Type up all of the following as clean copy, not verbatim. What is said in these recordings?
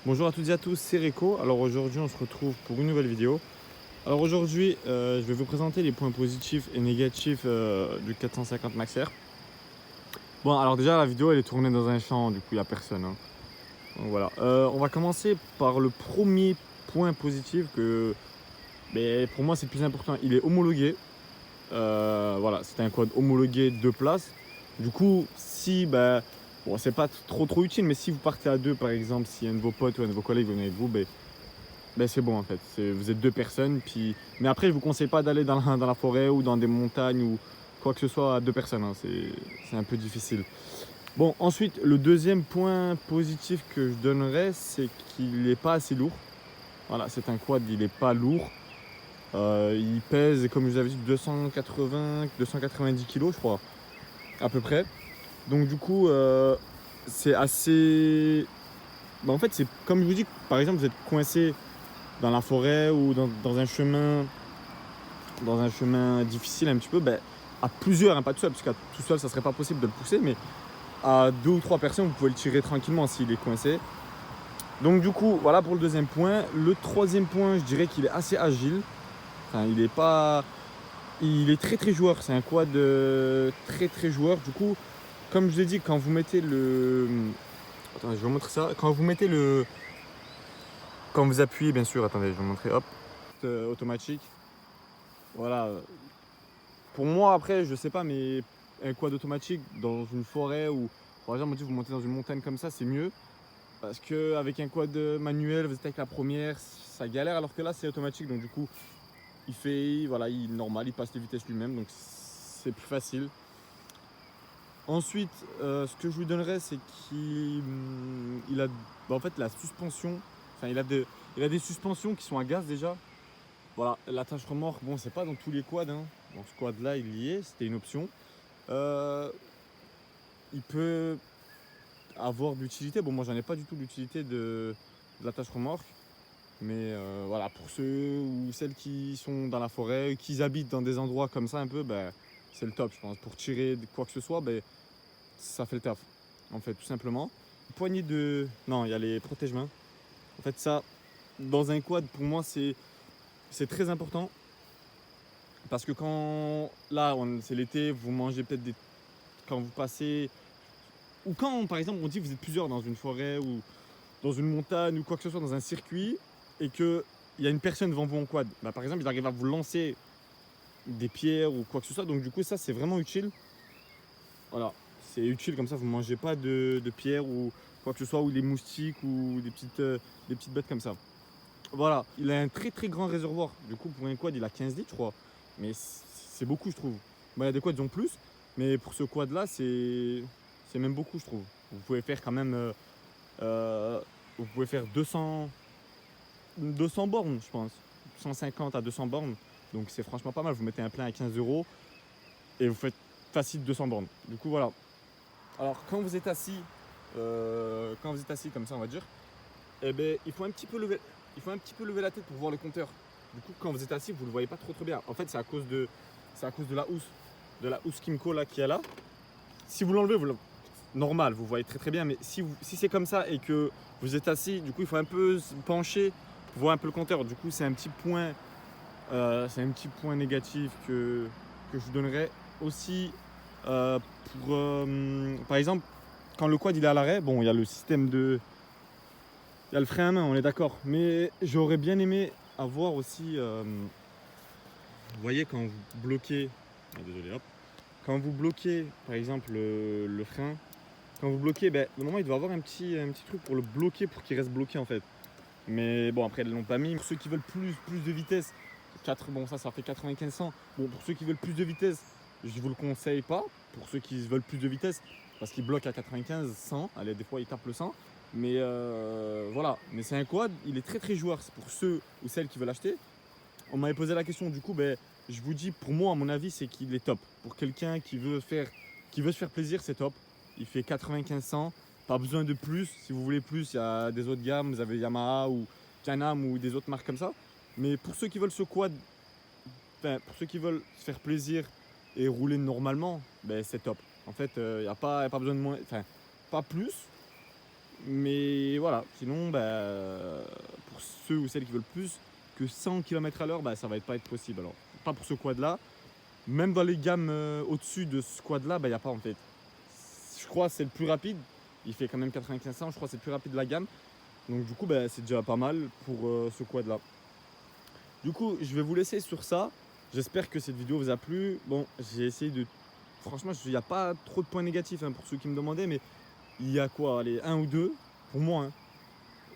Bonjour à toutes et à tous, c'est Rico. Alors aujourd'hui on se retrouve pour une nouvelle vidéo. Alors aujourd'hui je vais vous présenter les points positifs et négatifs du 450 Max R. Bon alors déjà la vidéo elle est tournée dans un champ, du coup il n'y a personne, hein. Donc voilà. On va commencer par le premier point positif que pour moi c'est le plus important. Il est homologué. Voilà, c'est un quad homologué 2 places. Du coup si bon c'est pas trop utile, mais si vous partez à deux par exemple, si un de vos potes ou un de vos collègues vient avec vous, c'est bon en fait. Vous êtes deux personnes. Mais après, je vous conseille pas d'aller dans la forêt ou dans des montagnes ou quoi que ce soit à deux personnes, hein. C'est un peu difficile. Bon, ensuite, le deuxième point positif que je donnerais, c'est qu'il n'est pas assez lourd. Voilà, c'est un quad, il n'est pas lourd. Il pèse, comme je vous avais dit, 280-290 kg, je crois, à peu près. Donc du coup, c'est assez... en fait, c'est comme je vous dis, par exemple, vous êtes coincé dans la forêt ou dans un chemin difficile un petit peu, à plusieurs, hein, pas tout seul, parce qu'à tout seul ça serait pas possible de le pousser, mais à deux ou trois personnes vous pouvez le tirer tranquillement s'il est coincé. Donc du coup voilà pour le deuxième point. Le troisième point, je dirais qu'il est assez agile. Enfin il est pas, il est très joueur. C'est un quad très joueur. Du coup comme je l'ai dit, quand vous mettez le, attendez je vais vous montrer ça. Quand vous appuyez bien sûr, attendez je vais vous montrer, hop, automatique. Voilà. Pour moi, après, je sais pas, mais un quad automatique dans une forêt ou par exemple, vous montez dans une montagne comme ça, c'est mieux. Parce qu'avec un quad manuel, vous êtes avec la première, ça galère. Alors que là, c'est automatique. Donc, du coup, voilà, il est normal, il passe les vitesses lui-même. Donc, c'est plus facile. Ensuite, ce que je lui donnerais, c'est qu'il a en fait la suspension. Enfin, il a des suspensions qui sont à gaz déjà. Voilà, l'attache remorque, bon, c'est pas dans tous les quads, hein. Donc ce quad là, il y est, c'était une option. Euh, il peut avoir de l'utilité. Bon, moi, j'en ai pas du tout l'utilité de l'attache remorque. Mais voilà, pour ceux ou celles qui sont dans la forêt, qui habitent dans des endroits comme ça un peu, c'est le top, je pense. Pour tirer quoi que ce soit, ça fait le taf. En fait, tout simplement. Poignée de... Non, il y a les protège-mains. En fait, ça, dans un quad, pour moi, c'est très important. Parce que quand, là, c'est l'été, vous mangez peut-être des... Quand vous passez... Ou quand, par exemple, on dit que vous êtes plusieurs dans une forêt ou dans une montagne ou quoi que ce soit, dans un circuit, et qu'il y a une personne devant vous en quad. Par exemple, il arrive à vous lancer des pierres ou quoi que ce soit. Donc du coup, ça, c'est vraiment utile. Voilà, c'est utile, comme ça, vous ne mangez pas de pierres ou quoi que ce soit, ou des moustiques ou des petites bêtes comme ça. Voilà, il a un très grand réservoir. Du coup, pour un quad, il a 15 litres, je crois. Mais c'est beaucoup, je trouve. Il y a des quads qui ont plus, mais pour ce quad-là, c'est même beaucoup, je trouve. Vous pouvez faire quand même... euh, vous pouvez faire 200 bornes, je pense. 150 à 200 bornes. Donc c'est franchement pas mal. Vous mettez un plein à 15 € et vous faites facile 200 bornes. Du coup, voilà. Alors, quand vous êtes assis comme ça, on va dire, il faut un petit peu lever la tête pour voir le compteur. Du coup, quand vous êtes assis, vous le voyez pas trop bien. En fait, c'est à cause de la housse Kimco là qui est là. Si vous l'enlevez, normal, vous voyez très bien. Mais si c'est comme ça et que vous êtes assis, du coup, il faut un peu se pencher pour voir un peu le compteur. Du coup, c'est un petit point négatif que je vous donnerais aussi. Par exemple, quand le quad il est à l'arrêt, bon, il y a le système de, il y a le frein à main, on est d'accord. Mais j'aurais bien aimé avoir aussi, vous voyez, quand vous bloquez, désolé, hop, quand vous bloquez, par exemple, le frein, quand vous bloquez, normalement, il doit avoir un petit truc pour le bloquer, pour qu'il reste bloqué en fait. Mais bon, après, ils ne l'ont pas mis. Pour ceux qui veulent plus de vitesse, bon, ça fait 95-100. Bon, pour ceux qui veulent plus de vitesse, je vous le conseille pas. Pour ceux qui veulent plus de vitesse, parce qu'ils bloquent à 95-100. Allez, des fois, ils tapent le 100. Mais voilà. Mais c'est un quad, il est très joueur. C'est pour ceux ou celles qui veulent acheter. On m'avait posé la question, du coup, je vous dis, pour moi, à mon avis, c'est qu'il est top. Pour quelqu'un qui veut se faire plaisir, c'est top. Il fait 95-100. Pas besoin de plus. Si vous voulez plus, il y a des autres gammes. Vous avez Yamaha ou Can-Am ou des autres marques comme ça. Mais pour ceux qui veulent ce quad, pour ceux qui veulent se faire plaisir et rouler normalement, c'est top. En fait, il n'y a pas besoin de moins. Enfin, pas plus. Mais voilà, sinon, pour ceux ou celles qui veulent plus que 100 km/h, ça va pas être possible. Alors, pas pour ce quad là. Même dans les gammes au-dessus de ce quad là, il n'y a pas en fait. Je crois que c'est le plus rapide. Il fait quand même 9500, je crois que c'est le plus rapide de la gamme. Donc du coup, c'est déjà pas mal pour ce quad là. Du coup, je vais vous laisser sur ça. J'espère que cette vidéo vous a plu. Bon, j'ai essayé de... Franchement, il n'y a pas trop de points négatifs pour ceux qui me demandaient, mais il y a quoi, allez, un ou deux pour moi.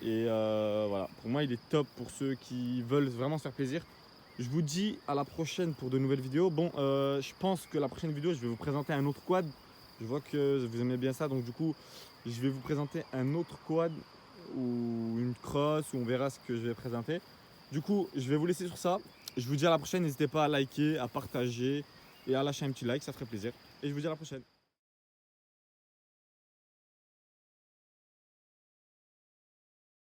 Et voilà, pour moi, il est top pour ceux qui veulent vraiment se faire plaisir. Je vous dis à la prochaine pour de nouvelles vidéos. Bon, je pense que la prochaine vidéo, je vais vous présenter un autre quad. Je vois que vous aimez bien ça, donc du coup, je vais vous présenter un autre quad ou une cross, ou on verra ce que je vais présenter. Du coup, je vais vous laisser sur ça. Je vous dis à la prochaine, n'hésitez pas à liker, à partager et à lâcher un petit like, ça ferait plaisir. Et je vous dis à la prochaine.